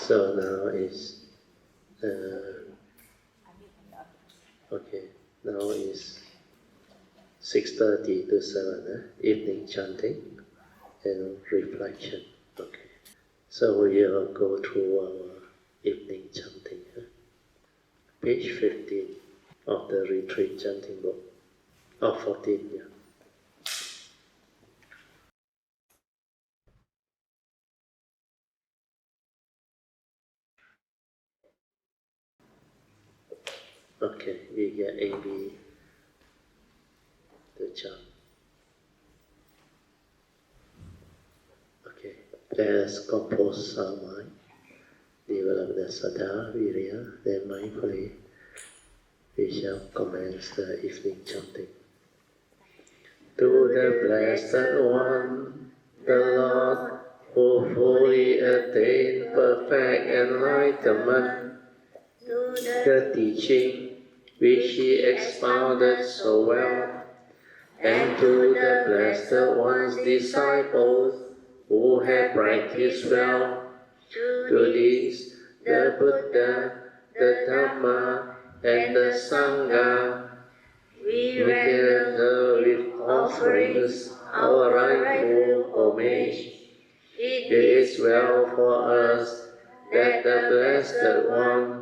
So now is okay. Now is 6:30 to 7. Evening chanting and reflection. Okay. So we will go through our evening chanting. Page 15 of the retreat chanting book. 14. Yeah. Okay, we get AB to chant. Okay, let us compose our mind, develop the Sati, Virya, then mindfully we shall commence the evening chanting. To the Blessed One, the Lord, who fully attained perfect enlightenment, the teaching which he expounded so well, and to the Blessed One's disciples who have practiced well, to these the Buddha, the Dhamma, and the Sangha, we render with offerings our rightful homage. It is well for us that the Blessed One,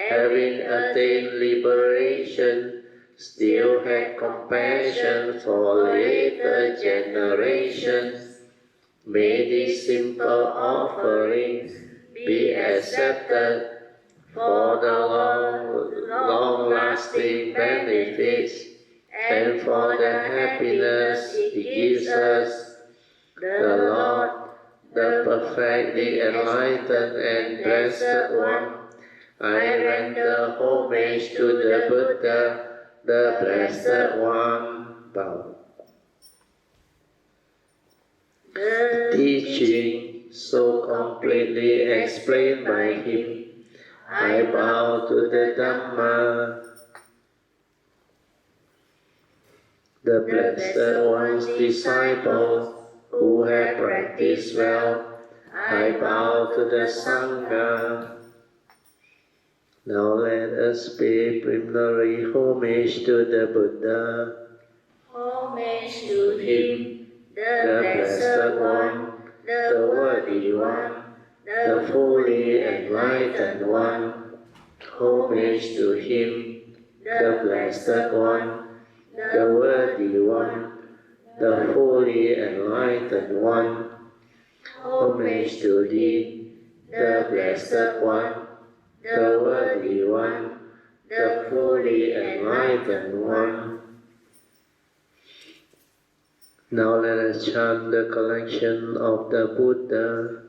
having attained liberation, still had compassion for later generations. May these simple offerings be accepted for the long-lasting benefits and for the happiness it gives us. The Lord, the perfectly enlightened and Blessed One, I render homage to the Buddha, the Blessed One. Bow. The teaching so completely explained by him, I bow to the Dhamma. The Blessed One's disciples who have practiced well, I bow to the Sangha. Now let us pay preliminary homage to the Buddha. Homage to him, the Blessed One, the Worthy One, the fully enlightened One. Homage to him, the Blessed One, the Worthy One, the fully enlightened One. Homage to thee, the Blessed One, the Worthy One, the fully enlightened One. Now let us chant the collection of the Buddha.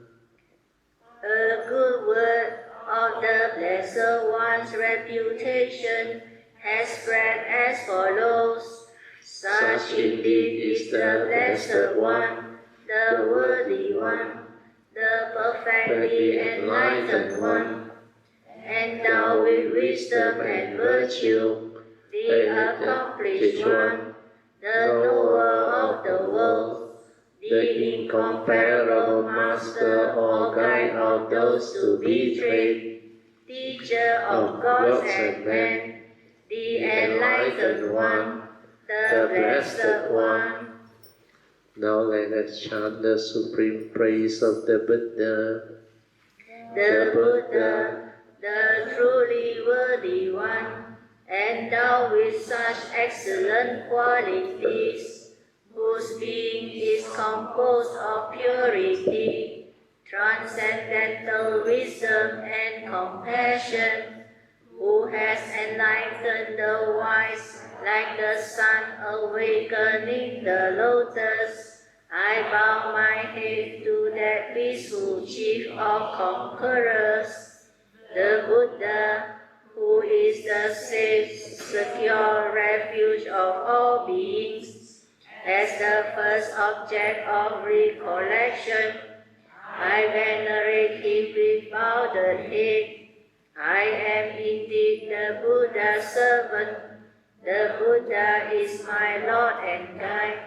A good word of the Blessed One's reputation has spread as follows. Such indeed is the Blessed One, the Worthy One, the perfectly enlightened One, endowed with wisdom and virtue, the accomplished One, the knower of the world, the incomparable master or guide of those to be trained, teacher of gods and men, the enlightened One, the Blessed One. Now let us chant the supreme praise of the Buddha. The Buddha, the truly worthy One, endowed with such excellent qualities, whose being is composed of purity, transcendental wisdom and compassion, who has enlightened the wise like the sun awakening the lotus. I bow my head to that peaceful chief of conquerors, the Buddha, who is the safe, secure refuge of all beings. As the first object of recollection, I venerate him with bowed head. I am indeed the Buddha's servant. The Buddha is my Lord and guide.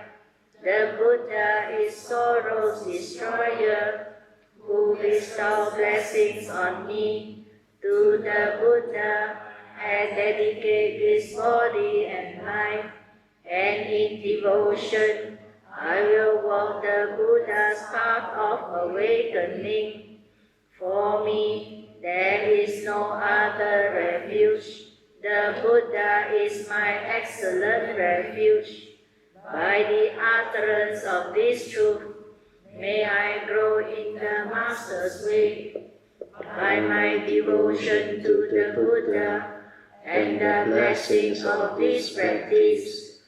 The Buddha is sorrow's destroyer, who bestow blessings on me, to the Buddha, I dedicate this body and life, and in devotion, I will walk the Buddha's path of awakening. For me, there is no other refuge. The Buddha is my excellent refuge. By the utterance of this truth, may I grow in the Master's way. By my devotion to the Buddha and the blessings of this practice,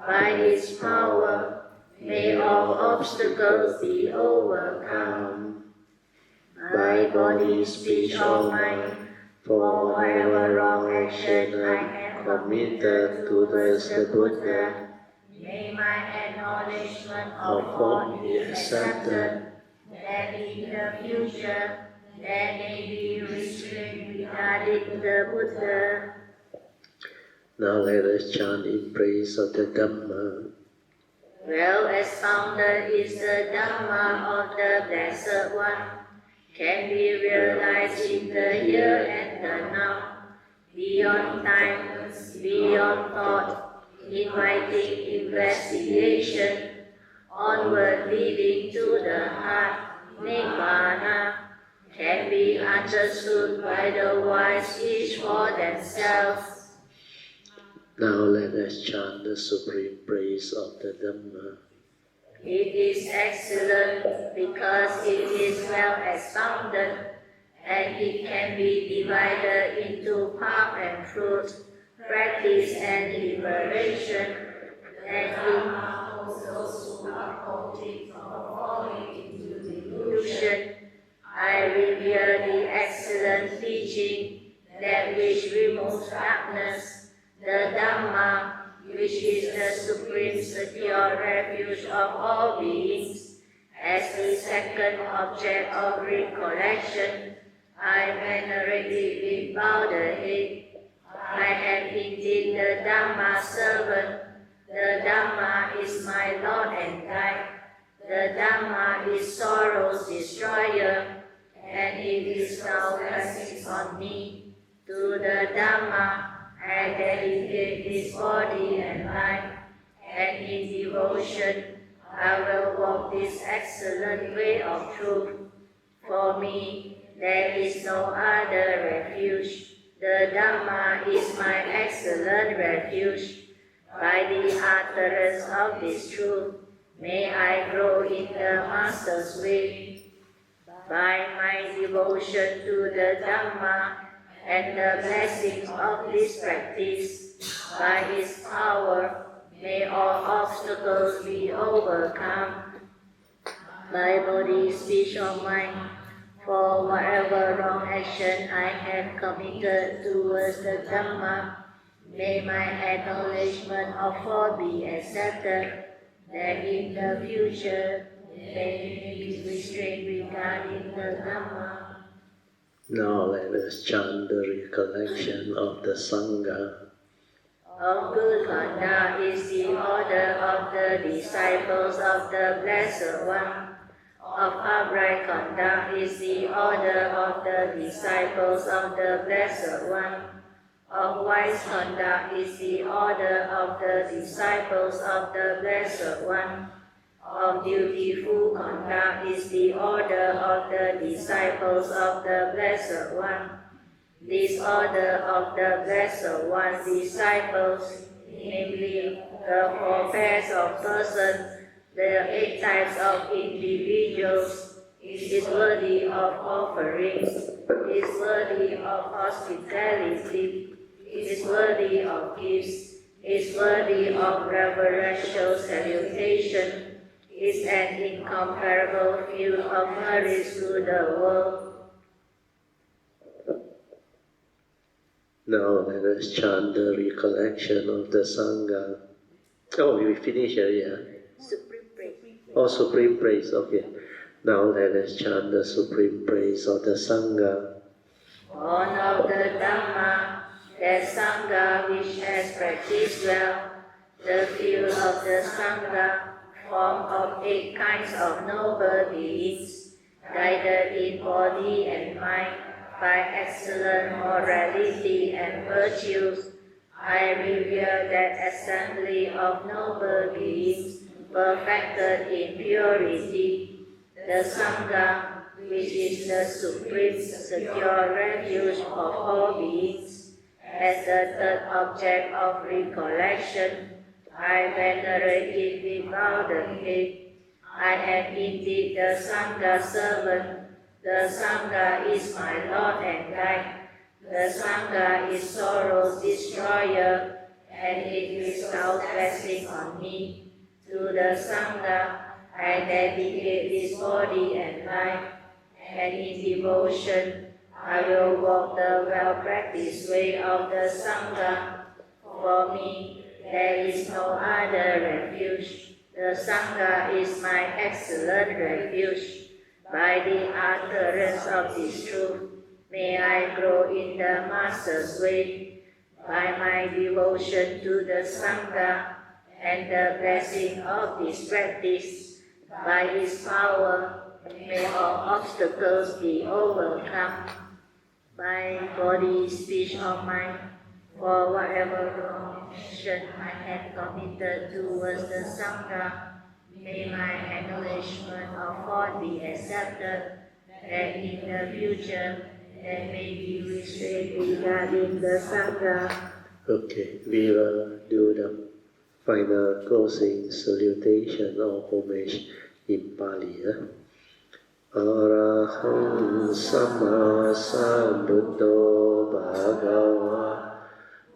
by His power, may all obstacles be overcome. My body, speech, or mind, for whatever wrong action I have committed towards the Buddha, may my acknowledgement of fault be accepted, that in the future there may be restraint regarding the Buddha. Now let us chant in praise of the Dhamma. Well expounded is the Dhamma of the Blessed One, can be realized in the here and the now, beyond time, beyond thought, inviting investigation, onward leading to the heart, Nibbana, can be understood by the wise each for themselves. Now let us chant the supreme praise of the Dhamma. It is excellent because it is well expounded, and it can be divided into path and fruit, practice and liberation, and it holds those who uphold it from falling into delusion. I revere the excellent teaching, that which removes darkness, the Dhamma, which is the supreme secure refuge of all beings. As the second object of recollection, I venerate it with bowed head. I am indeed the Dhamma servant. The Dhamma is my Lord and guide. The Dhamma is sorrow's destroyer, and it is now blessings on me. To the Dhamma I dedicate this body and life, and in devotion I will walk this excellent way of truth. For me, there is no other refuge. The Dhamma is my excellent refuge. By the utterance of this truth, may I grow in the Master's way. By my devotion to the Dhamma and the blessings of this practice, by His power, may all obstacles be overcome. My body, speech, or mind, for whatever wrong action I have committed towards the Dhamma, may my acknowledgement of fault be accepted, that in the future there may be restraint regarding the Dhamma. Now let us chant the recollection of the Sangha. Of good conduct is the order of the disciples of the Blessed One. Of upright conduct is the order of the disciples of the Blessed One. Of wise conduct is the order of the disciples of the Blessed One. Of dutiful conduct is the order of the disciples of the Blessed One. This order of the Blessed One's disciples, namely the 4 pairs of persons, the 8 types of individuals, is worthy of offerings, is worthy of hospitality, is worthy of gifts, is worthy of reverential salutation, is an incomparable field of merits to the world. Now let us chant the recollection of the Sangha. Oh, we finished already, huh? Supreme praise. Oh, supreme praise, okay. Now let us chant the supreme praise of the Sangha. Born of the Dhamma, that Sangha which has practiced well, the field of the Sangha, formed of 8 kinds of noble beings, guided in body and mind by excellent morality and virtues. I revere that assembly of noble beings perfected in purity, the Sangha, which is the supreme secure refuge of all beings. As the third object of recollection, I venerate it without the faith. I am indeed the Sangha servant. The Sangha is my Lord and guide. The Sangha is sorrow's destroyer, and it bestows blessing on me. To the Sangha, I dedicate this body and life, and in devotion, I will walk the well-practiced way of the Sangha. For me, there is no other refuge. The Sangha is my excellent refuge. By the utterance of this truth, may I grow in the Master's way. By my devotion to the Sangha and the blessing of this practice, by its power, may all obstacles be overcome. By body, speech, or mind, for whatever wrong action I have committed towards the Sangha, may my acknowledgement of fault be accepted, that in the future there may be restraint regarding the Sangha. Okay, we will do the final closing salutation or homage in Pali. Arahang Sama Sambuddho Bhagava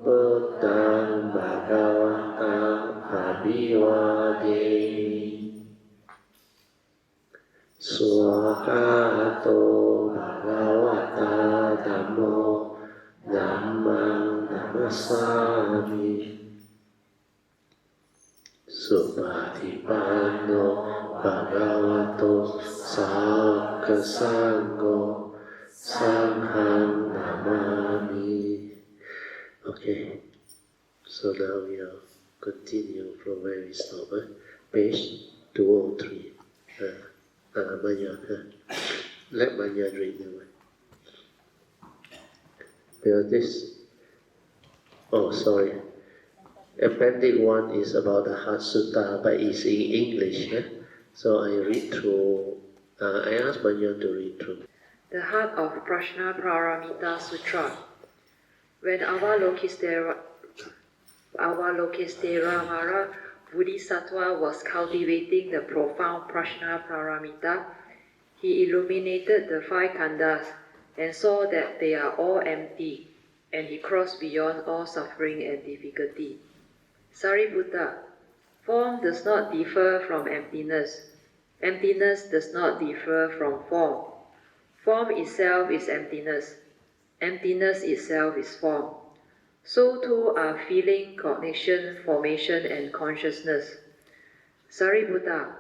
Buddhang Bhagavatam Abhivademi Swakato Bhagavata Dhammo Dhammang Namasami Supatipanno Bhagavato Sāka Sangho Sanghang Namami. Okay, so now we'll continue from where we stopped. Page 203. Manya, let Manya read the one. Because this, oh sorry, Appendix 1 is about the Heart Sutta, but it's in English. So I read through, I asked Manya to read through. The Heart of Prajna Paramita Sutra. When Avalokitesvara Bodhisattva was cultivating the profound Prajna Paramita, he illuminated the five khandhas and saw that they are all empty, and he crossed beyond all suffering and difficulty. Sariputta, form does not differ from emptiness. Emptiness does not differ from form. Form itself is emptiness. Emptiness itself is form. So too are feeling, cognition, formation, and consciousness. Sariputta,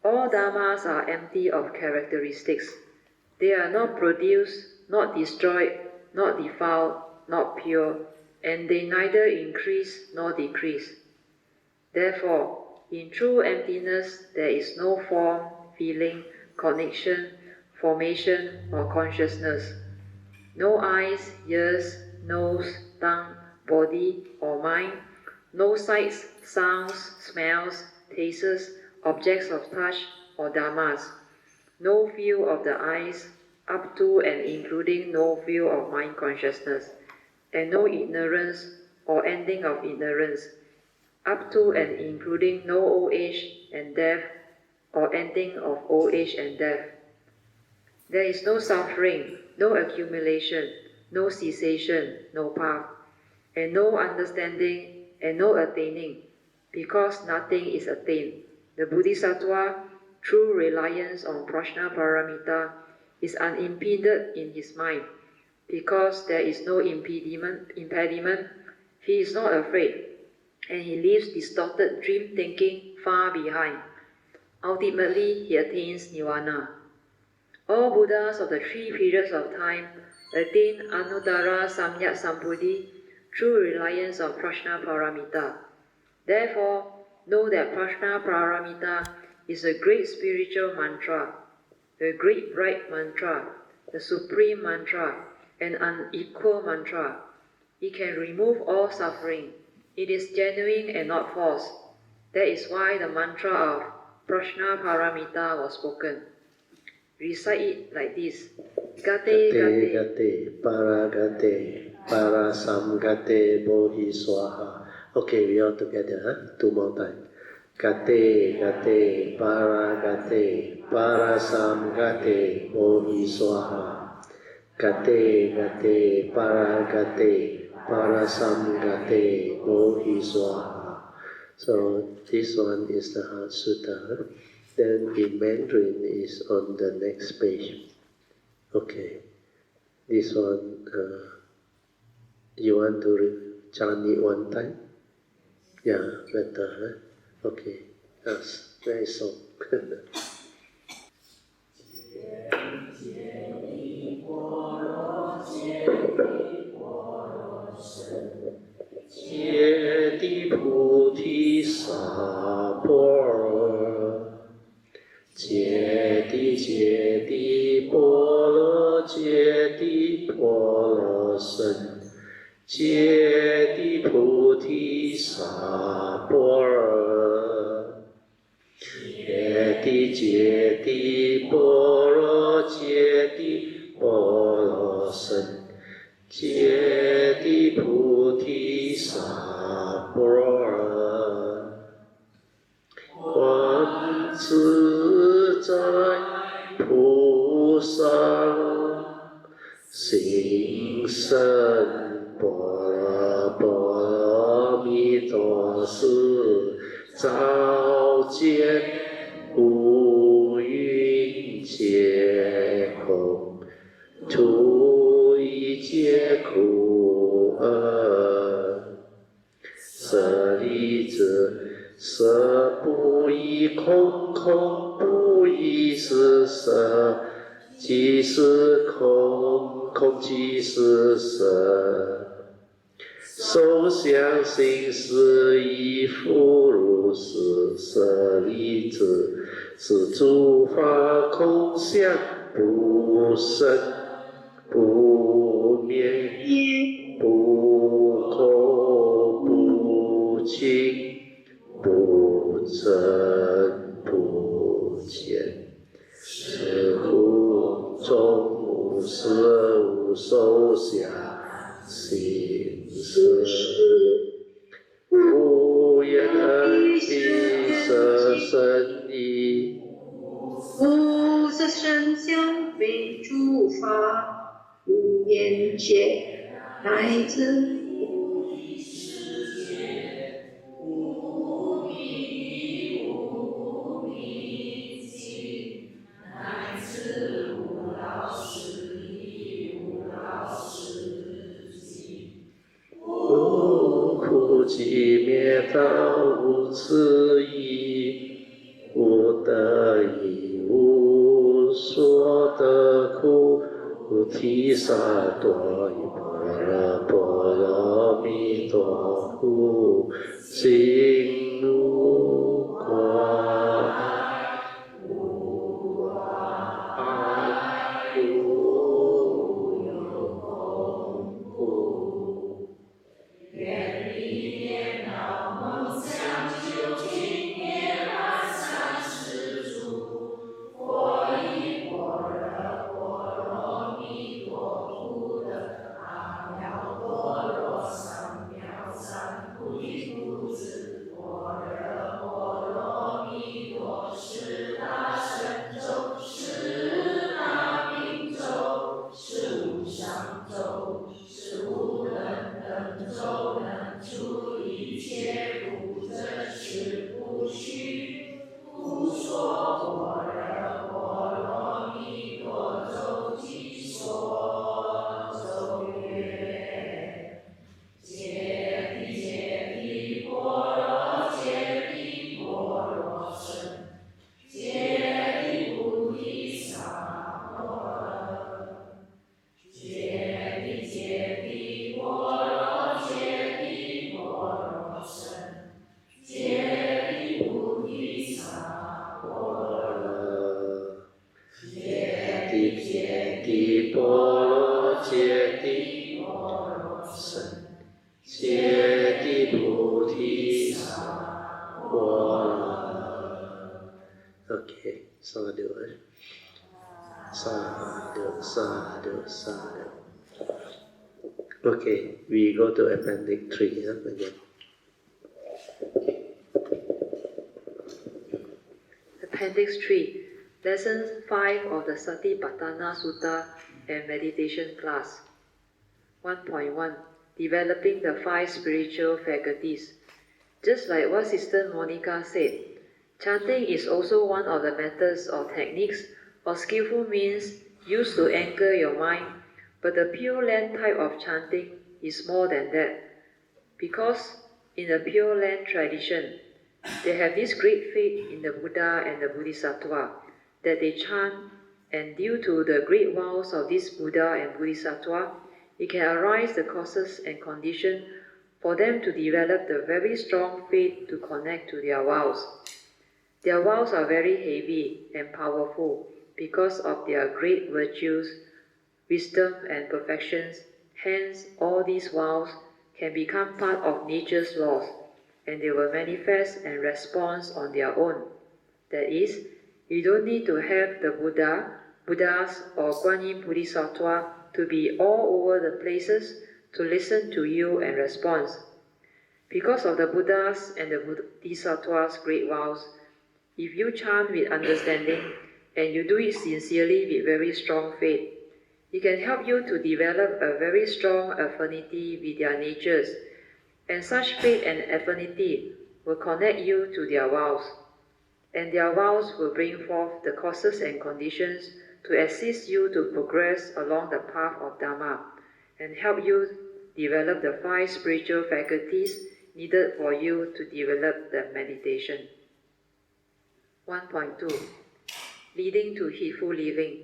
all dhammas are empty of characteristics. They are not produced, not destroyed, not defiled, not pure, and they neither increase nor decrease. Therefore, in true emptiness there is no form, feeling, connection, formation, or consciousness. No eyes, ears, nose, tongue, body, or mind. No sights, sounds, smells, tastes, objects of touch, or dhammas. No view of the eyes, up to and including no view of mind consciousness, and no ignorance or ending of ignorance, up to and including no old age and death, or ending of old age and death. There is no suffering, no accumulation, no cessation, no path, and no understanding and no attaining, because nothing is attained. The Bodhisattva, through reliance on Prajna Paramita, is unimpeded in his mind. Because there is no impediment, he is not afraid, and he leaves distorted dream thinking far behind. Ultimately, he attains nirvana. All Buddhas of the three periods of time attain Anuttara Samyak Sambuddhi through reliance on Prajna Paramita. Therefore, know that Prajna Paramita is a great spiritual mantra. the great bright mantra, the supreme mantra, an unequal mantra. It can remove all suffering. It is genuine and not false. That is why the mantra of Prajna Paramita was spoken. Recite it like this. Gate, gate, gate, paragate, parasamgate, bodhi swaha. Okay, we all together, huh? 2 more times. Gate, gate, paragate, parasamgate, bodhi swaha. Gate, gate, paragate, parasamgate, bodhi swaha. So this one is the Heart Sutta. Then in Mandarin is on the next page. Okay, this one, you want to chant it one time? Yeah, better, huh? Okay, yes, very song. 揭谛菩提萨婆诃，揭谛揭谛波罗揭谛波罗僧，揭谛菩提萨婆诃，揭谛揭谛波罗揭谛波罗僧，揭谛菩提萨婆诃。观自在菩萨行深般若波罗蜜多时，照见五蕴皆空，除一切苦厄。舍利子，色不异空，空不异是色，即是空，空即是色。受想行识亦复如是。舍利子，是诸法空相，不生不灭，不空不净，不增不减。是故终无色无受想行识，无眼耳鼻舌身意，无色声香味触法，无边界，乃至无意识界，无明无明尽，乃至无老死亦无老死尽。无苦集灭道，无次第，无得已，无所得苦。菩提萨埵依般若波罗蜜多故，心无挂碍，无碍无有恐怖。远离颠倒梦想，究竟涅槃三世诸佛以般若波罗蜜多故的阿耨多罗三藐三菩提不知佛揭谛波罗僧，揭谛菩提萨婆诃。Okay, sadhu, sadhu, sadhu, sadhu. Okay, we go to appendix 3 again. Appendix 3, Lesson 5 of the Satipatthana Sutta and Meditation class. 1.1 Developing the 5 spiritual faculties. Just like what Sister Monica said, chanting is also one of the methods or techniques or skillful means used to anchor your mind, but the Pure Land type of chanting is more than that. Because in the Pure Land tradition, they have this great faith in the Buddha and the Bodhisattva that they chant, and due to the great vows of this Buddha and Bodhisattva, it can arise the causes and conditions for them to develop the very strong faith to connect to their vows. Their vows are very heavy and powerful because of their great virtues, wisdom and perfections. Hence, all these vows can become part of nature's laws, and they will manifest and respond on their own. That is, you don't need to have the Buddhas or Guan Yin Bodhisattva to be all over the places to listen to you and respond. Because of the Buddhas and the Bodhisattvas' great vows, if you chant with understanding and you do it sincerely with very strong faith, it can help you to develop a very strong affinity with their natures, and such faith and affinity will connect you to their vows, and their vows will bring forth the causes and conditions to assist you to progress along the path of Dharma and help you develop the 5 spiritual faculties needed for you to develop the meditation. 1.2 Leading to heedful living.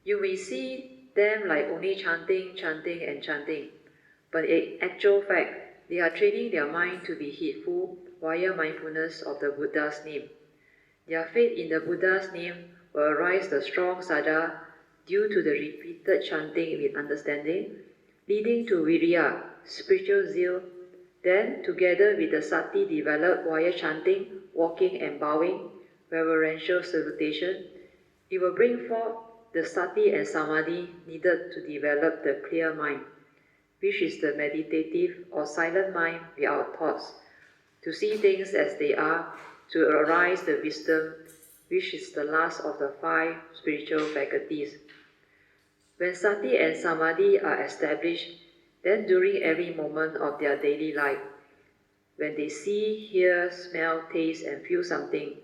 You may see them like only chanting, chanting and chanting, but in actual fact, they are training their mind to be heedful via mindfulness of the Buddha's name. Their faith in the Buddha's name will arise the strong saddha due to the repeated chanting with understanding, leading to virya, spiritual zeal. Then, together with the sati developed via chanting, walking and bowing, reverential salutation, it will bring forth the sati and samadhi needed to develop the clear mind, which is the meditative or silent mind without thoughts, to see things as they are, to arise the wisdom, which is the last of the 5 spiritual faculties. When sati and samadhi are established, then during every moment of their daily life, when they see, hear, smell, taste and feel something,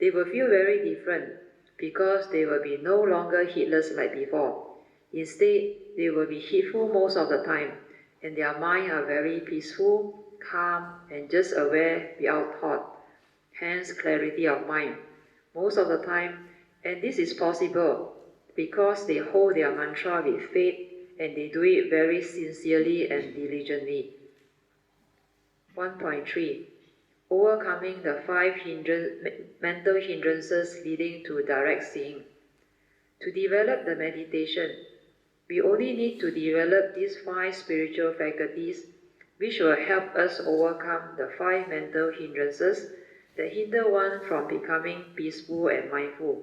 they will feel very different because they will be no longer heedless like before. Instead, they will be heedful most of the time, and their mind are very peaceful, calm, and just aware without thought. Hence, clarity of mind most of the time, and this is possible because they hold their mantra with faith and they do it very sincerely and diligently. 1.3 Overcoming the 5 mental hindrances leading to direct seeing. To develop the meditation, we only need to develop these 5 spiritual faculties, which will help us overcome the 5 mental hindrances that hinder one from becoming peaceful and mindful.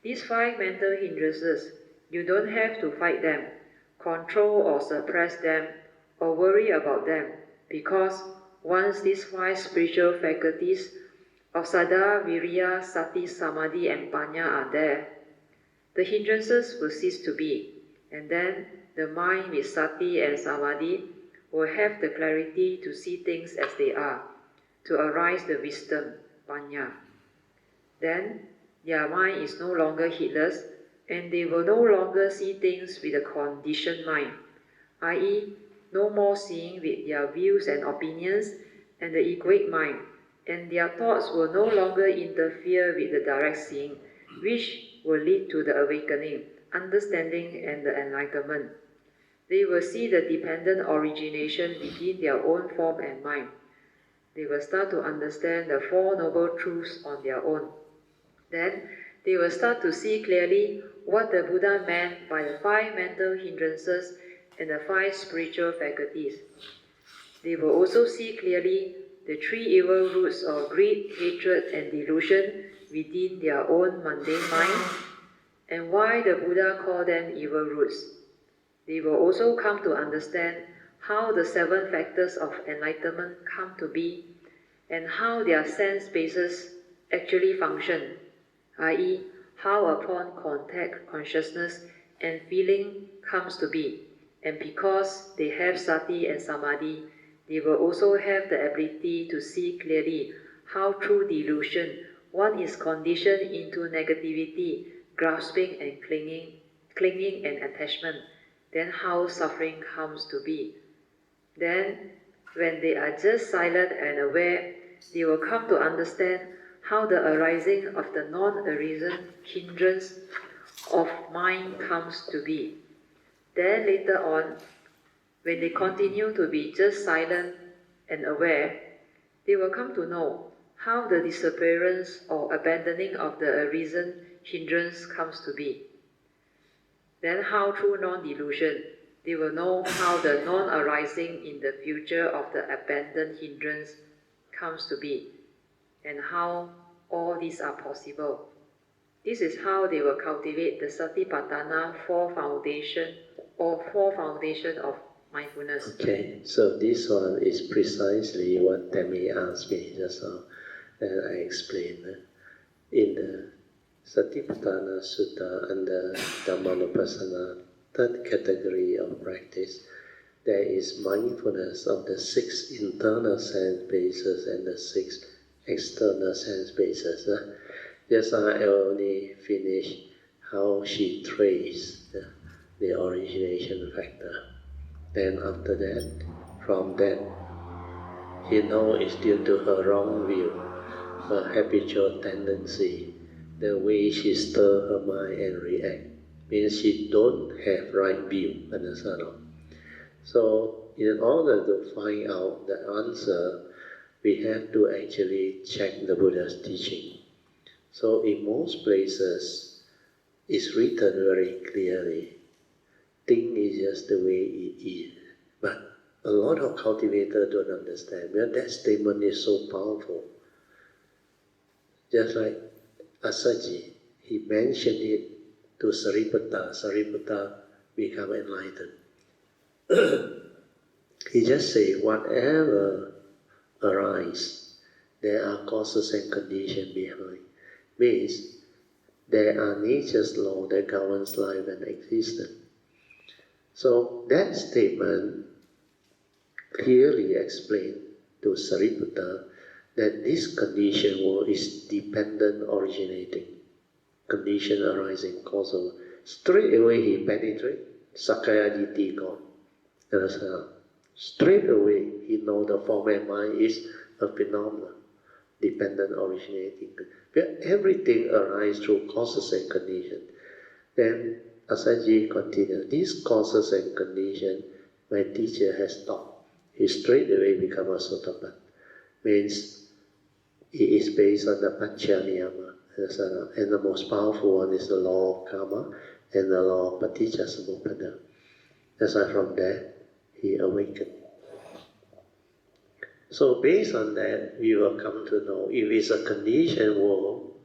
These 5 mental hindrances, you don't have to fight them, control or suppress them, or worry about them, because once these 5 spiritual faculties of saddha, virya, sati, samadhi and panya are there, the hindrances will cease to be, and then the mind with sati and samadhi will have the clarity to see things as they are, to arise the wisdom, panya. Then their mind is no longer heedless, and they will no longer see things with a conditioned mind, i.e., no more seeing with their views and opinions and the egoic mind, and their thoughts will no longer interfere with the direct seeing, which will lead to the awakening, understanding and the enlightenment. They will see the dependent origination within their own form and mind. They will start to understand the 4 noble truths on their own. Then they will start to see clearly what the Buddha meant by the 5 mental hindrances and the 5 spiritual faculties. They will also see clearly the 3 evil roots of greed, hatred, and delusion within their own mundane minds, and why the Buddha called them evil roots. They will also come to understand how the 7 factors of enlightenment come to be, and how their sense bases actually function, i.e., how upon contact, consciousness and feeling comes to be. And because they have Sati and Samadhi, they will also have the ability to see clearly how through delusion one is conditioned into negativity, grasping and clinging and attachment, then how suffering comes to be. Then, when they are just silent and aware, they will come to understand how the arising of the non-arisen hindrance of mind comes to be. Then later on, when they continue to be just silent and aware, they will come to know how the disappearance or abandoning of the arisen hindrance comes to be. Then how through non-delusion, they will know how the non-arising in the future of the abandoned hindrance comes to be, and how all these are possible. This is how they will cultivate the Satipatthana 4 foundation of mindfulness. Okay, so this one is precisely what Tammy asked me just now, and I explained. In the Satipatthana Sutta under Dhammanupassana, third category of practice, there is mindfulness of the 6 internal sense bases and the 6 external sense bases. Just now I only finished how she traced the origination factor. Then after that, from that, she knows it's due to her wrong view, her habitual tendency, the way she stirs her mind and reacts. Means she don't have right view, understand? So in order to find out the answer, we have to actually check the Buddha's teaching. So in most places, it's written very clearly, thing is just the way it is. But a lot of cultivators don't understand, because that statement is so powerful. Just like Asaji, he mentioned it to Sariputta become enlightened. He just say, whatever arises, there are causes and conditions behind. Means there are nature's law that governs life and existence. So that statement clearly explained to Sariputta that this condition world is dependent originating. Condition arising, causal. Straight away he penetrates, Sakaya Ditti gone. Straight away he knows the form and mind is a phenomenon, dependent originating. Where everything arises through causes and conditions. Then Asaji continued, these causes and conditions my teacher has taught. He straight away become a Sotapan. Means it is based on the Panchaniyama. And the most powerful one is the law of karma and the law of Paticca That's why from there he awakened. So based on that, we will come to know if it's a conditioned world,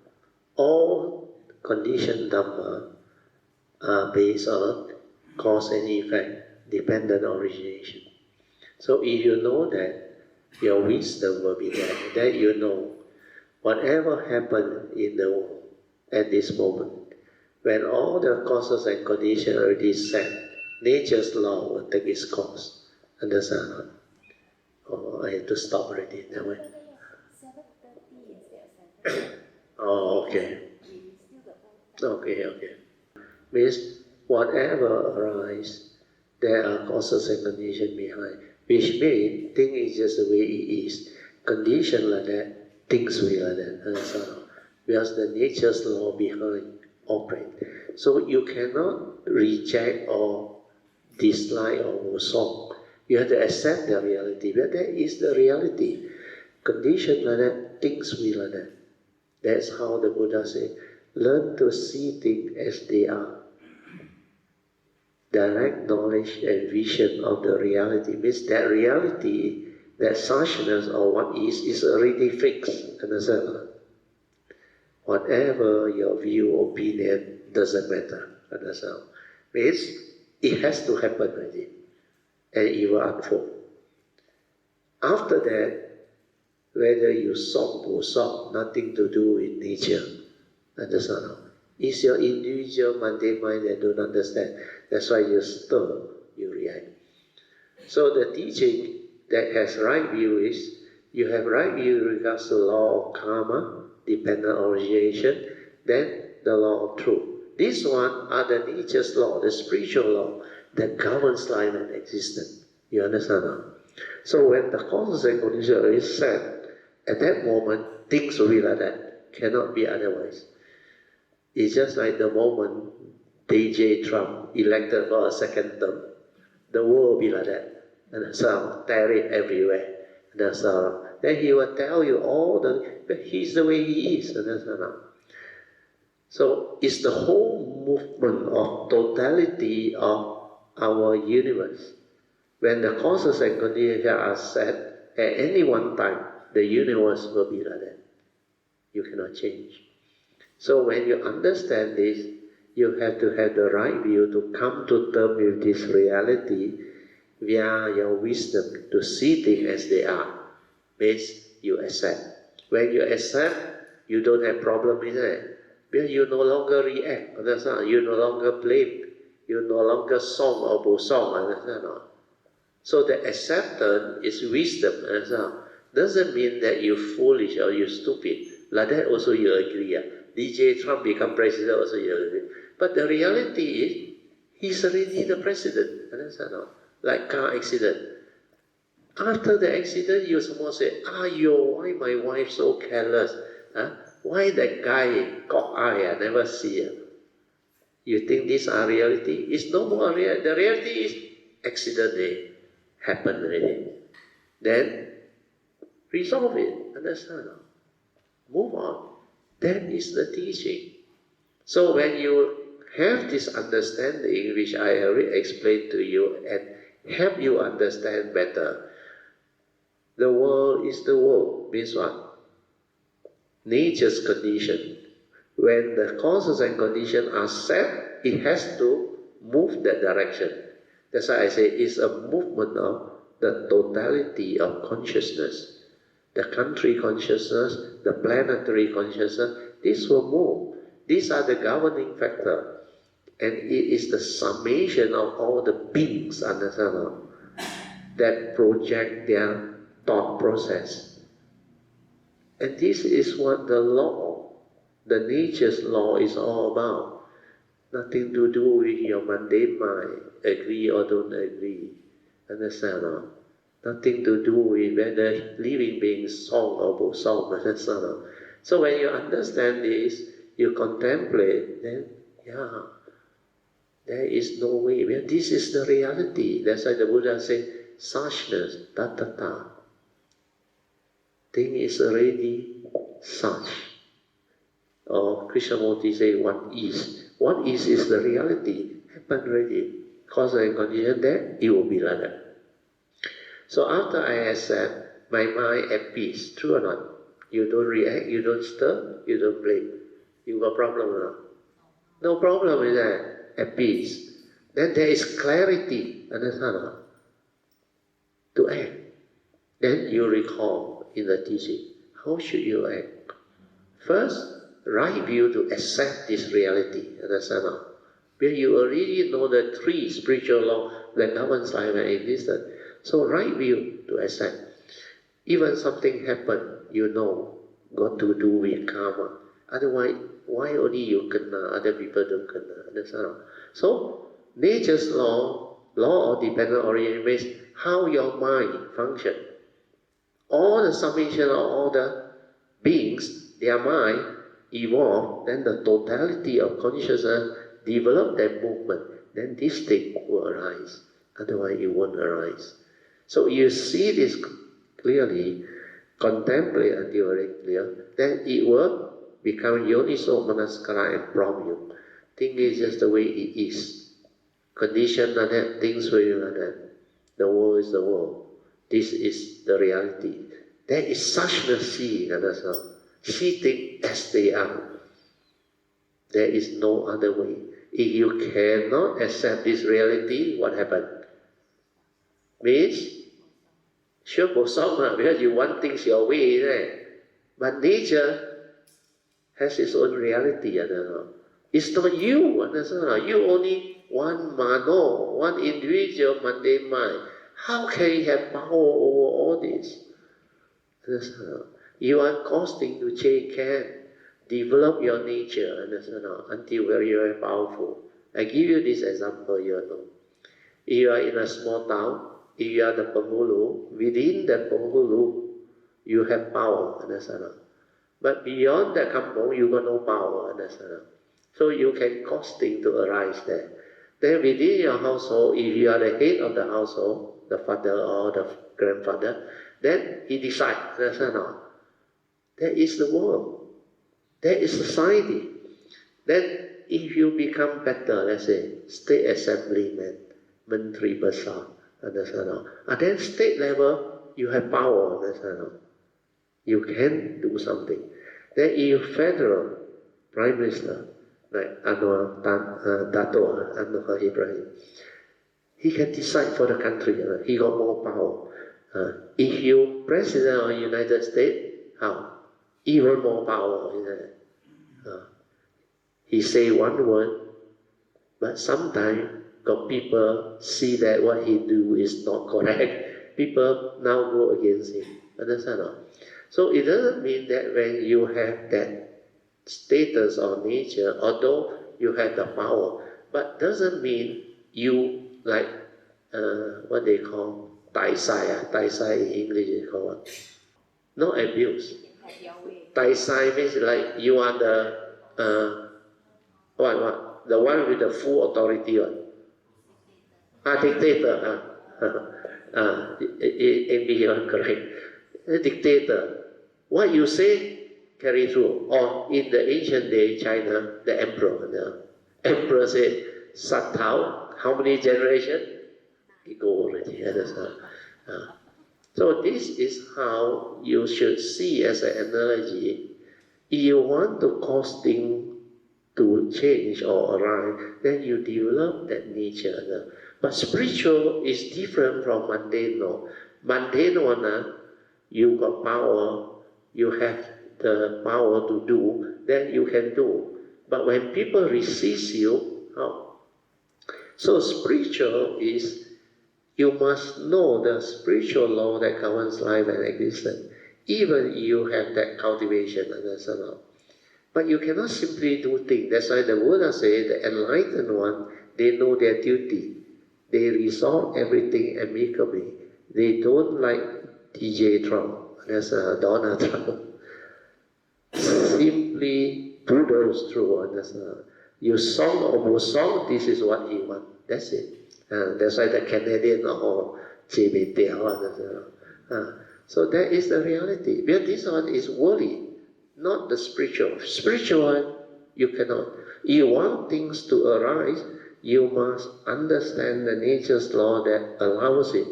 all conditioned Dhamma are based on cause and effect, dependent origination. So if you know that, your wisdom will be there. Then you know whatever happened in the world at this moment, when all the causes and conditions are already set, nature's law will take its course. Understand? Oh, I have to stop already. That way. 7:30 instead of 7:30. Oh, okay. Still got more time. Okay. Means whatever arises, there are causes and conditions behind. Which means thing is just the way it is. Condition like that, things will like that. Understand? Because the nature's law behind operate. So you cannot reject or dislike or song. You have to accept the reality. But that is the reality. Condition like that, things will like that. That's how the Buddha said, Learn to see things as they are. Direct knowledge and vision of the reality means that reality, that suchness or what is already fixed. Understand? Whatever your view, opinion, doesn't matter. Understand? Means it has to happen already, and it will unfold. After that, whether you solve or solve, nothing to do with nature. Understand? It's your individual mundane mind that don't understand. That's why you stir, you react. So the teaching that has right view is, you have right view in regards to law of karma, dependent origination, then the law of truth. These one are the nature's law, the spiritual law that governs life and existence. You understand now? So when the causes and conditions is set, at that moment, things will be like that. Cannot be otherwise. It's just like the moment Day5 elected for a second term. The world will be like that. And so tariff everywhere. And so then he will tell you all but he's the way he is. And so it's the whole movement of totality of our universe. When the causes and conditions are set, at any one time, the universe will be like that. You cannot change. So when you understand this, you have to have the right view to come to terms with this reality via your wisdom to see things as they are. Means you accept. When you accept, you don't have problem with it. Because you no longer react. Understand? You no longer blame. You no longer song or bo-song. Understand? So the acceptance is wisdom. Understand? Doesn't mean that you're foolish or you're stupid. Like that also you agree. Day5 become president also you agree. But the reality is, he's already the president. Understand? Like car accident. After the accident, you supposed to say, why my wife so careless? Huh? Why that guy got eye, I never see her? You think these are reality? It's no more reality. The reality is accident day happened already. Then resolve it. Understand? Move on. That is the teaching. So when you have this understanding, which I already explained to you, and help you understand better, the world is the world. Means what? Nature's condition. When the causes and conditions are set, it has to move that direction. That's why I say it's a movement of the totality of consciousness. The country consciousness, the planetary consciousness, this will move. These are the governing factor. And it is the summation of all the beings, understand, that project their thought process. And this is what the law, the nature's law is all about. Nothing to do with your mundane mind, agree or don't agree. Understand? Nothing to do with whether living beings song or bo-song. Understand? So when you understand this, you contemplate, then there is no way. Well, this is the reality. That's why the Buddha said, suchness, tattata. Thing is already such. Or Krishnamurti say, what is. What is the reality. Happened already. Cause and condition there, it will be like that. So after I accept, my mind at peace. True or not? You don't react, you don't stir, you don't blame. You got problem or not? No problem with that. At peace. Then there is clarity. Understand? To act. Then you recall in the teaching, how should you act? First, right view to accept this reality. Understand? Because you already know the three spiritual laws that governs life and existence. So right view to accept. Even something happened, you know, got to do with karma. Otherwise, why only you kena, other people don't kena? Understand? So, nature's law of dependent origin means how your mind functions. All the summation of all the beings, their mind evolve, then the totality of consciousness develop that movement, then this thing will arise. Otherwise, it won't arise. So you see this clearly, contemplate until very clear, then it will become Yoniso Manaskara and prompt you. Thing is just the way it is. Condition like that, things will be like that. The world is the world. This is the reality. There is suchness seeing, understand? See things as they are. There is no other way. If you cannot accept this reality, what happened? Means, sure, because you want things your way, right? But nature has its own reality, understand? It's not you, understand? You only one mano, one individual mundane mind. How can you have power over all this? Understand? You are costing to change, can develop your nature, understand? Until very, very powerful. I give you this example, you know. If you are in a small town, if you are the penghulu, within the penghulu, you have power, understand? But beyond the kampong, you got no power, understand? So you can cause things to arise there. Then within your household, if you are the head of the household, the father or the grandfather, then he decides, understand? That is the world. That is society. Then if you become better, let's say, state assemblyman, Menteri Besar, understand? And then state level, you have power, understand? You can do something. Then if federal prime minister, like Anwar Dato, Anwar Ibrahim, he can decide for the country. He got more power. If you president of the United States, how? Even more power. He say one word, but sometimes got people see that what he do is not correct. People now go against him. Understand? So it doesn't mean that when you have that status or nature, although you have the power, but doesn't mean you like what they call Day 5. Day 5 in English is called what? No abuse. Day 5 means like you are the what? The one with the full authority one. Dictator. Correct. A dictator. What you say, carry through. Or in the ancient day, China, the emperor. The emperor said, Satao, how many generations? He go already. So this is how you should see as an analogy. If you want to cause things to change or arise, then you develop that nature. But spiritual is different from mundane. Mundane one, you got power, you have the power to do, then you can do. But when people resist you, how? So spiritual is, you must know the spiritual law that governs life and existence. Even you have that cultivation, understand? But you cannot simply do things. That's why the Buddha said the enlightened one, they know their duty. They resolve everything amicably. They don't like DJ Trump. That's Donald Trump. Simply bulldoze through, understand? You song or song, this is what he wants. That's it. That's why the Canadian or JBT, understand? So that is the reality. But this one is worldly, not the spiritual. Spiritual one, you cannot. You want things to arise, you must understand the nature's law that allows it.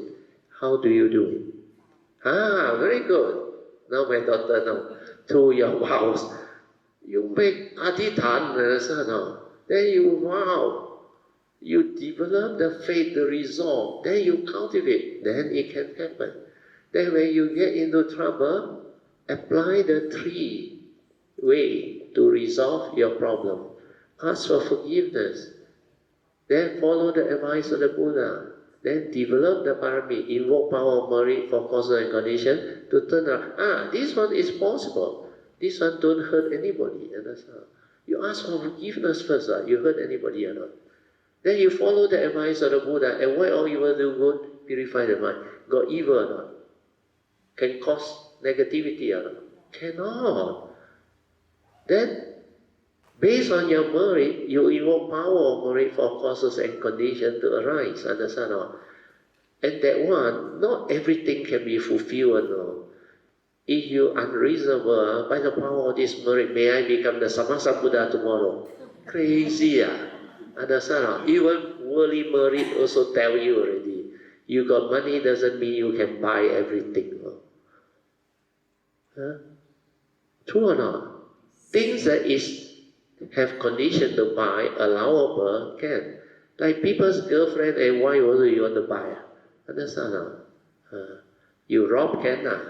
How do you do it? Very good. Now my daughter knows. Through your vows, you make adhitan, then you vow. You develop the faith, the resolve, then you cultivate, then it can happen. Then when you get into trouble, apply the 3 ways to resolve your problem. Ask for forgiveness. Then follow the advice of the Buddha. Then develop the parami, invoke power of merit for causes and conditions to turn around. This one is possible. This one don't hurt anybody. Understand? You ask for forgiveness first. You hurt anybody or not? Then you follow the advice of the Buddha. And why all you will do good? Purify the mind. Got evil or not? Can cause negativity or not? Cannot. Then, based on your merit, you invoke power of merit for causes and conditions to arise. Understand? And that one, not everything can be fulfilled. If you unreasonable, by the power of this merit, may I become the Sammasambuddha tomorrow? Crazy, understand? Even worldly merit also tell you already. You got money doesn't mean you can buy everything. Huh? True or not? Things that is have condition to buy, allowable, can. Like people's girlfriend and wife also you want to buy. Understand? You rob cannot.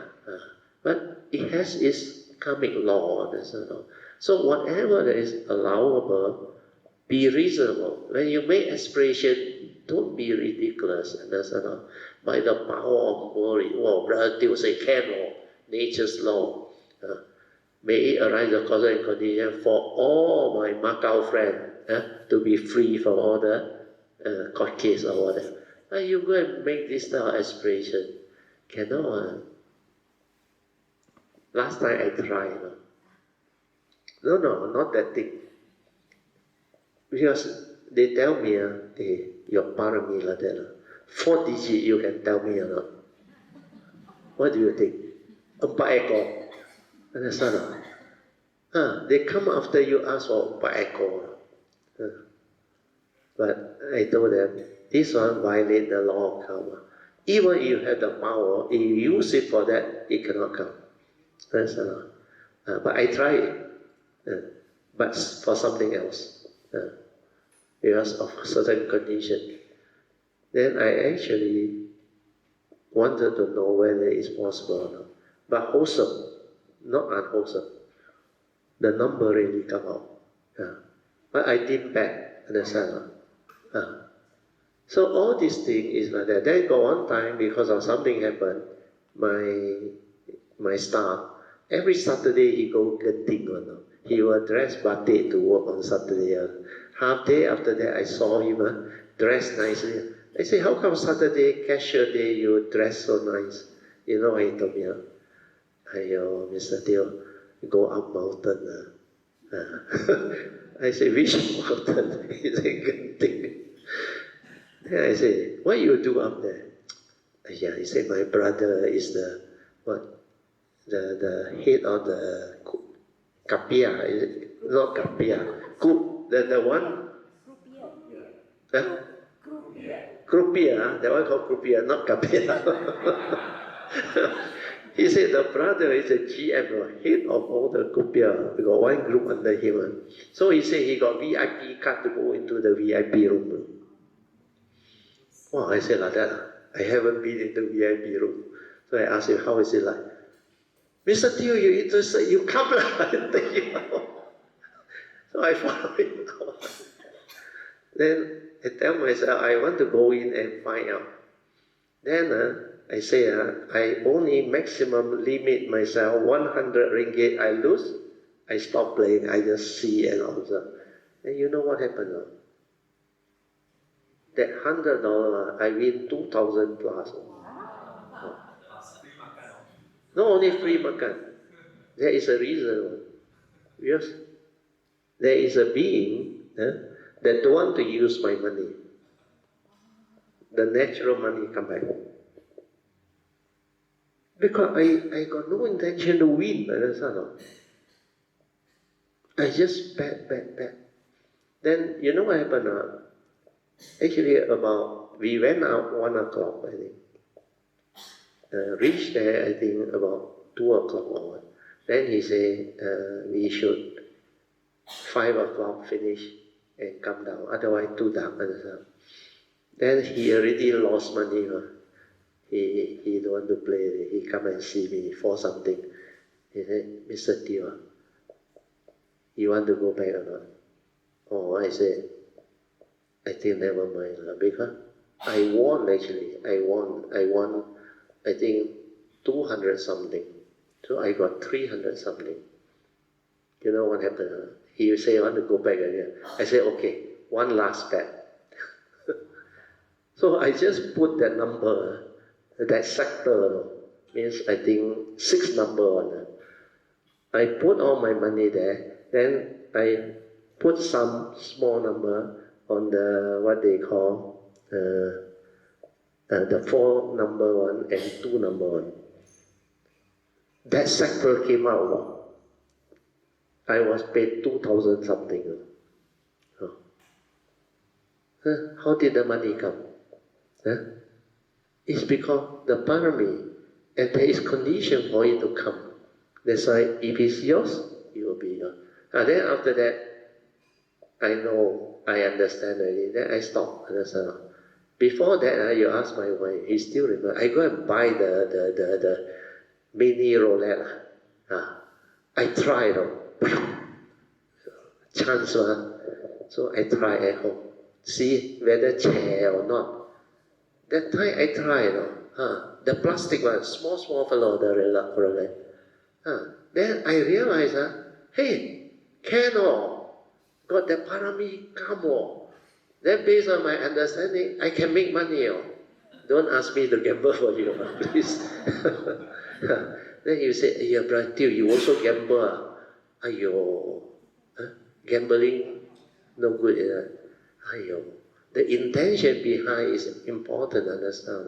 But it has its karmic law. Understand? So whatever that is allowable, be reasonable. When you make aspiration, don't be ridiculous. Understand? By the power of glory. Well, relatives say can, nature's law. May it arise the cause and condition for all my Macau friends to be free from all the court case or whatever. And you go and make this type of aspiration. Cannot. Last time I tried. No, not that thing. Because they tell me, hey, your parami like that. 4 digits you can tell me or not? What do you think? 4 ekor. Understand? They come after you ask for 4 ekor. But I told them, this one violates the law of karma. Even if you have the power, if you use it for that, it cannot come. Understand? But I tried it, but for something else. Because of certain condition. Then I actually wanted to know whether it's possible or not. But wholesome, not unwholesome. The number really come out. But I didn't bet, understand? So all these things is like that. Then got one time, because of something happened, my staff, every Saturday he go Genting or no. He will dress batik to work on Saturday. Half day after that I saw him dressed nicely. I say, how come Saturday, casual day, you dress so nice? You know what he told me? Ayo, Mr. Teo, go up mountain. I say, which mountain? He said, Genting. Then I say, what you do up there? Yeah, he said, my brother is the head of the Kapia, is it? Not Kapia. The one? Krupia, that one called Krupia, not Kapia. He said the brother is a GM, head of all the Krupia. We got one group under him. So he said he got VIP card to go into the VIP room. Wow, I said like that. I haven't been in the VIP room. So I asked him, how is it like? Mr. Teo, you interested? You come lah. So I follow him out. Then I tell myself, I want to go in and find out. Then I say, I only maximum limit myself 100 ringgit. I lose, I stop playing. I just see and observe. And you know what happened? That $100, I win 2,000 plus. Not only free makan. There is a reason. Yes. There is a being that don't want to use my money. The natural money come back. Because I got no intention to win. I just bet. Then you know what happened? Actually, we went out 1 o'clock, I think. Reached there, I think, about 2 o'clock or what. Then he said, we should 5 o'clock finish and come down, otherwise too dark. Then he already lost money. He don't want to play. He come and see me for something. He said, Mr. Teo, you want to go back or not? Oh, I said, I think never mind. Because I won actually. I won, I think 200 something. So I got 300 something. You know what happened? He say, I want to go back again. I said, okay, one last bet. So I just put that number, that sector, means I think 6 number on it. I put all my money there, then I put some small number on the, what they call, the 4 number one and 2 number one. That sector came out. I was paid 2,000 something. How did the money come? It's because the parami, and there is condition for it to come. That's why if it's yours, it will be yours. And then after that, I know, I understand already. Then I stop. Understand? Before that, you ask my wife, he still remember. I go and buy the mini roulette. I try chance one. So I try at home. See whether chair or not. That time I try, the plastic one, small fellow, the roulette. Then I realize, hey, cannot. Got the parami come on. Then based on my understanding, I can make money. Don't ask me to gamble for you, please. Then you say, yeah, brother, you also gamble. Ayo, gambling, no good. Ayo. The intention behind is important, understand?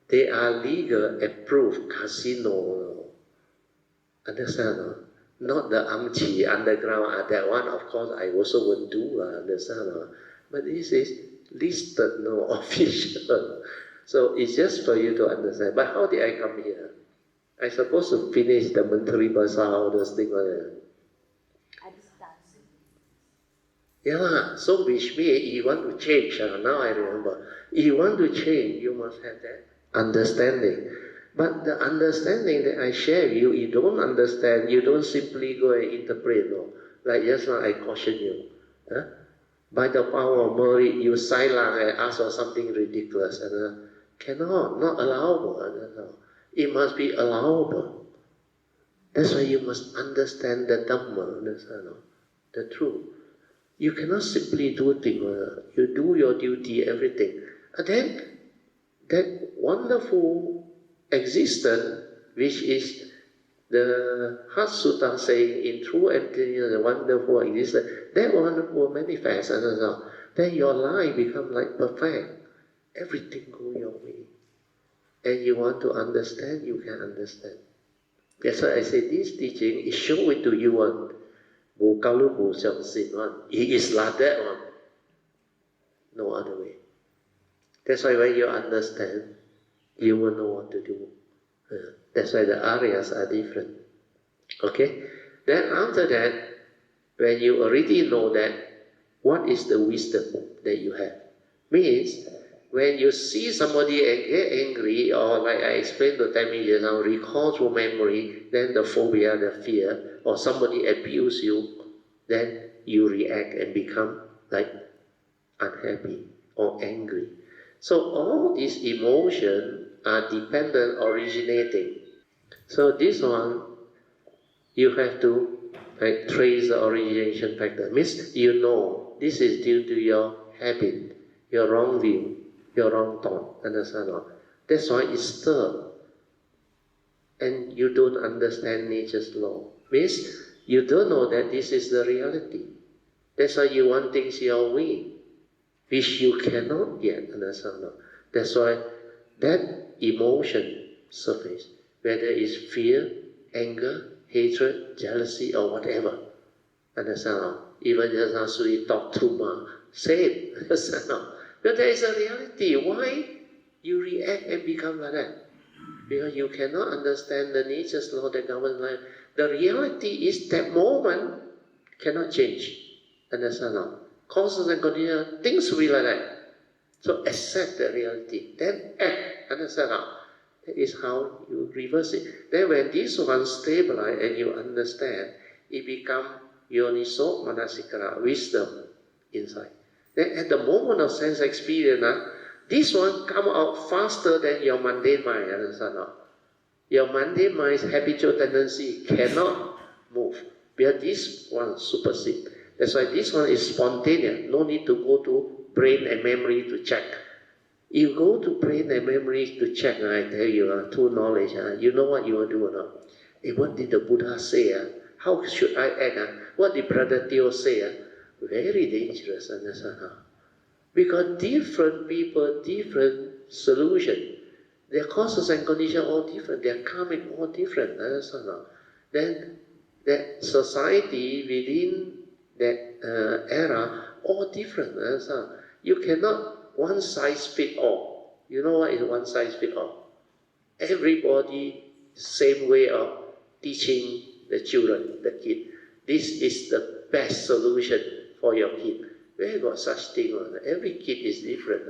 They are legal, approved casino. Understand? Not the amchi underground. That one, of course, I also won't do. Understand? But this is listed, no official. So it's just for you to understand. But how did I come here? I supposed to finish the monthly bazaar, all those things. Yeah, so which means you want to change. Now I remember. If you want to change, you must have that understanding. But the understanding that I share with you, you don't understand, you don't simply go and interpret. No. Like just now I caution you. By the power of merit, you silent and ask for something ridiculous. And cannot, not allowable. It must be allowable. That's why you must understand the Dhamma, the truth. You cannot simply do things. You do your duty, everything. And then, that wonderful existence, which is the Heart Sutta saying, in true emptiness, the wonderful existence, that wonderful manifest. Then your life becomes like perfect. Everything goes your way. And you want to understand, you can understand. That's why I say this teaching is show it to you. It is like that one. No other way. That's why when you understand, you will know what to do. That's why the areas are different. Okay? Then after that, when you already know that, what is the wisdom that you have? Means, when you see somebody and get angry, or like I explained to Tammy just now, recall through memory, then the phobia, the fear, or somebody abuse you, then you react and become like unhappy or angry. So all these emotions are dependent, originating. So this one, you have to trace the origination factor. Means you know this is due to your habit, your wrong view, your wrong thought. Understand? That's why it's stirred. And you don't understand nature's law. Means you don't know that this is the reality. That's why you want things your way, which you cannot yet understand. That's why that emotion surface, whether it's fear, anger, hatred, jealousy, or whatever. Understand? Even just now, Suri talk too much. Say it. Understand? But there is a reality. Why you react and become like that? Because you cannot understand the nature's law that governs life. The reality is that moment cannot change. Understand? Causes and conditions, things will be like that. So accept the reality, then act. Understand? That is how you reverse it. Then when this one stabilize and you understand, it becomes yoniso manasikara, wisdom inside. Then at the moment of sense experience, this one come out faster than your mundane mind. Understand? Your mundane mind's habitual tendency cannot move, because this one supersedes. That's why this one is spontaneous. No need to go to brain and memory to check. You go to brain and memory to check, I tell you, true knowledge, you know what you will do or not? What did the Buddha say? How should I act? What did Brother Theo say? Very dangerous, understand? Because different people, different solution. their causes and conditions all different, their karmic all different. Then that society within that era all different. You cannot one size fit all. You know what is one size fit all? Everybody same way of teaching the children, the kid. This is the best solution for your kid. Where got such thing? Every kid is different.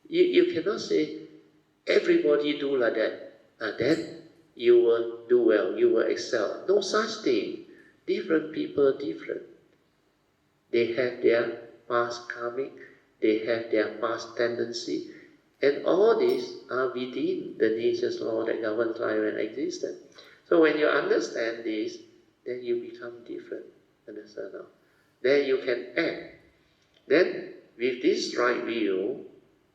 You cannot say everybody do like that. Then you will do well, you will excel. No such thing. Different people are different. They have their past karmic, they have their past tendency, and all these are within the nature's law that governs life and existence. So when you understand this, then you become different. Understand now? Then you can act. Then with this right view,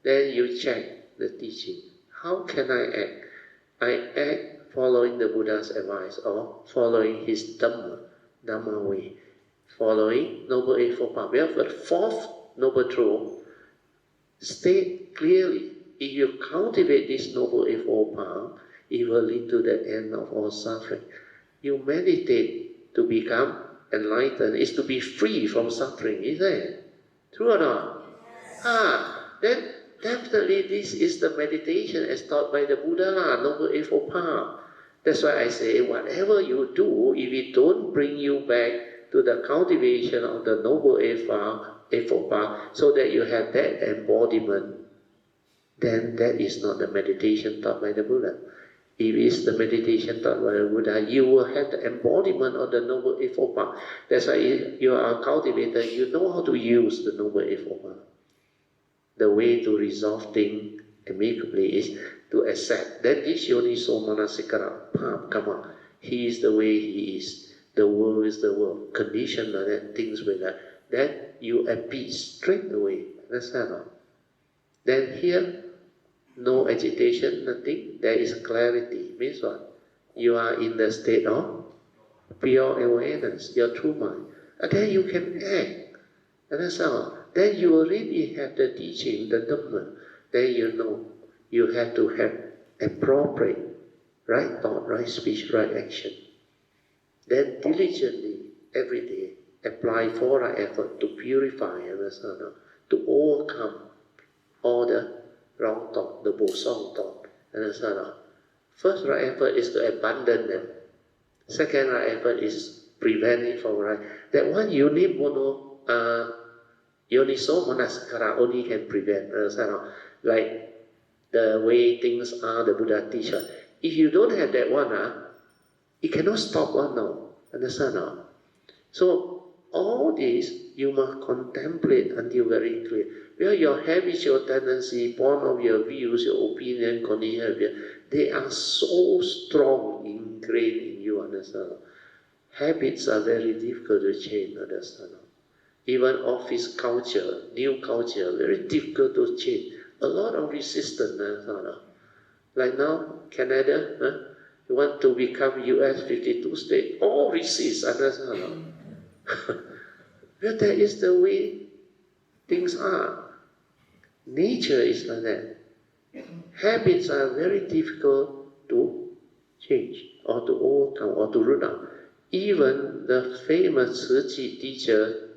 then you check the teaching. How can I act? I act following the Buddha's advice or following his Dhamma way. Following Noble Eightfold Path. Therefore, the fourth Noble Truth state clearly, if you cultivate this Noble Eightfold Path, it will lead to the end of all suffering. You meditate to become enlightened is to be free from suffering, isn't it? True or not? Yes. Then definitely this is the meditation as taught by the Buddha, Noble Eightfold Path. That's why I say, whatever you do, if it don't bring you back to the cultivation of the Noble Eightfold Path, so that you have that embodiment, then that is not the meditation taught by the Buddha. If it is the meditation taught by the Buddha, you will have the embodiment of the Noble Eightfold Path. That's why if you are a cultivator, you know how to use the Noble Eightfold Path. The way to resolve things amicably is to accept that this Yoniso Manasikara Path, come on, he is the way he is. The world is the world. Condition like that, things like that. Then you at peace straight away. That's how. Then here, no agitation, nothing. There is clarity. Means what? You are in the state of pure awareness, your true mind. And then you can act. And that's how. Then you already have the teaching, the Dhamma. Then you know you have to have appropriate, right thought, right speech, right action. Then diligently, every day, apply for our effort to purify, to overcome all the wrong thought, the bosong thought. First right effort is to abandon them. Second right effort is prevent it from right. That one Yoniso Manasikara only can prevent. Like the way things are, the Buddha teach us. If you don't have that one, it cannot stop one now. Understand now? So all this you must contemplate until very clear. Well, your habits, your tendency, point of your views, your opinion, condition, they are so strong, ingrained in you. Understand? Habits are very difficult to change. Understand? Even office culture, new culture, very difficult to change. A lot of resistance. Like now, Canada, you want to become US 52 state, all resist. Understand? Well, that is the way things are. Nature is like that. Habits are very difficult to change or to overcome or to root out. Even the famous Sati teacher,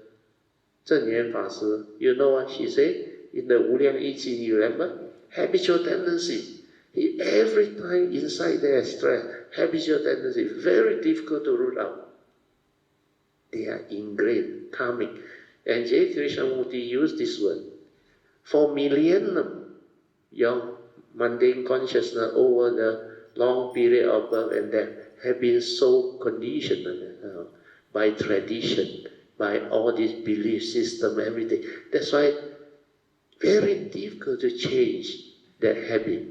Zhen Yan Fa Shi, you know what she said in the Wu Liang Yi Jing, you remember? Habitual tendency. Every time inside there stress, habitual tendency, very difficult to root out. They are ingrained, karmic. And J. Krishnamurti used this word. For millennium, your mundane consciousness over the long period of birth and death have been so conditioned by tradition, by all this belief system, everything. That's why very difficult to change that habit.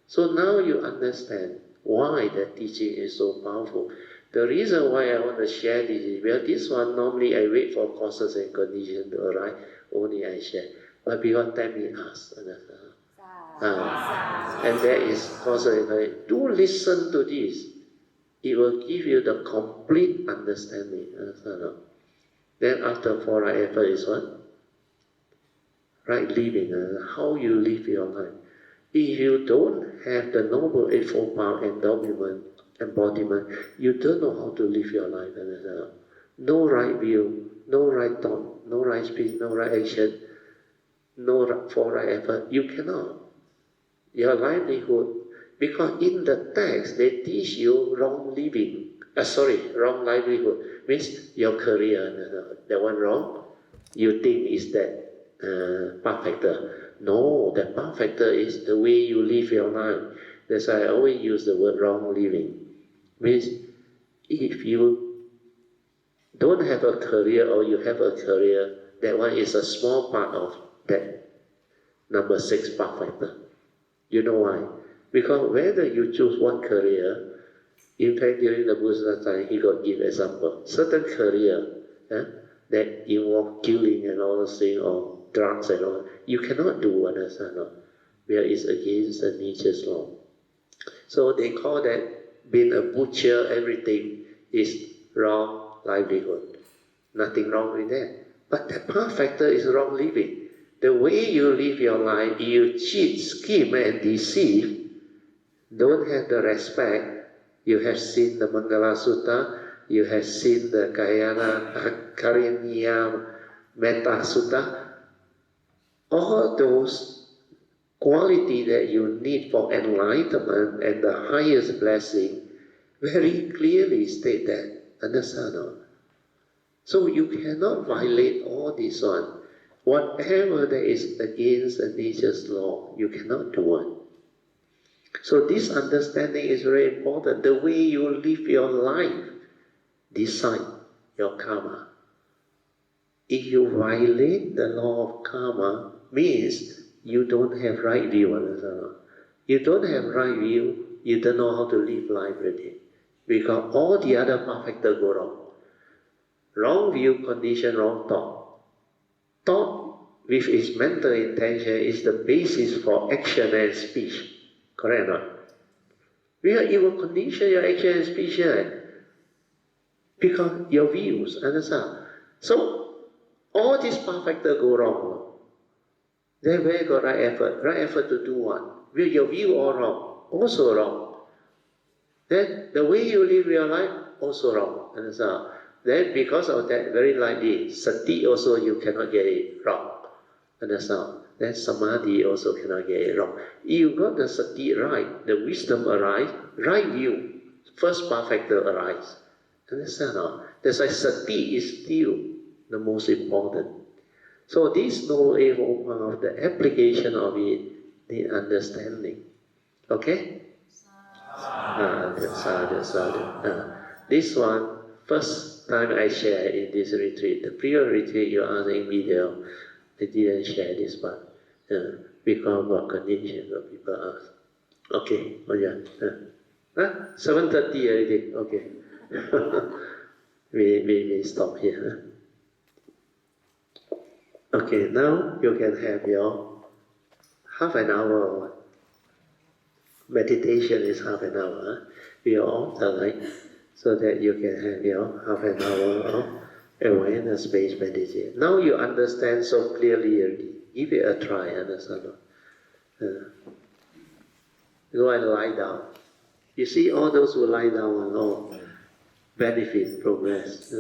So now you understand why that teaching is so powerful. The reason why I want to share this is, well, this one normally I wait for causes and conditions to arrive, only I share. But because time we ask, and there is causes and conditions. Do listen to this. It will give you the complete understanding. Then after 4 right effort is what? Right living, how you live your life. If you don't have the Noble Eightfold Path embodiment, you don't know how to live your life. No right view, no right thought, no right speech, no right action, no for right effort. You cannot. Your livelihood, because in the text they teach you wrong living. Wrong livelihood means your career. That one wrong. You think is that path factor. No, the path factor is the way you live your life. That's why I always use the word wrong living. Means if you don't have a career or you have a career, that one is a small part of that number 6 path factor. You know why? Because whether you choose one career, in fact during the Buddha's time he got give example. Certain career that involve killing and all those things or drugs and all, you cannot do, understand? Where it's against the nature's law. So they call that being a butcher, everything is wrong livelihood. Nothing wrong with that. But the path factor is wrong living. The way you live your life, you cheat, scheme and deceive, don't have the respect. You have seen the Mangala Sutta, you have seen the Karyaniya Metta Sutta. All those qualities that you need for enlightenment and the highest blessing very clearly state that. Understand? So you cannot violate all this one. Whatever that is against the nature's law, you cannot do it. So this understanding is very important. The way you live your life decide your karma. If you violate the law of karma, means you don't have right view. You don't have right view, you don't know how to live life really. Because all the other path factors go wrong. Wrong view, condition, wrong thought. Thought with its mental intention is the basis for action and speech. Correct or not? Because it will condition your action and speech, right? Because your views, understand? So, all these path factors go wrong. Then where got right effort? Right effort to do what? Will your view all wrong? Also wrong. Then the way you live your life, also wrong. Understand? Then because of that, very likely, Sati also you cannot get it wrong. Understand? Then Samadhi also cannot get it wrong. If you got the Sati right, the wisdom arise, right view, first path factor arise. Understand? That's why Sati is still the most important. So this Noble Eightfold Path, the application of it, the understanding. Okay? This one, first time I shared in this retreat. The previous retreat you asked in video, I didn't share this part. Because of conditions of people ask. Okay, 7:30 already, okay. we stop here. Okay, now you can have your half an hour or what? Meditation is half an hour. We are all time, so that you can have your half an hour of awareness-based meditation. Now you understand so clearly already. Give it a try, understand? Go and lie down. You see all those who lie down will all benefit, progress.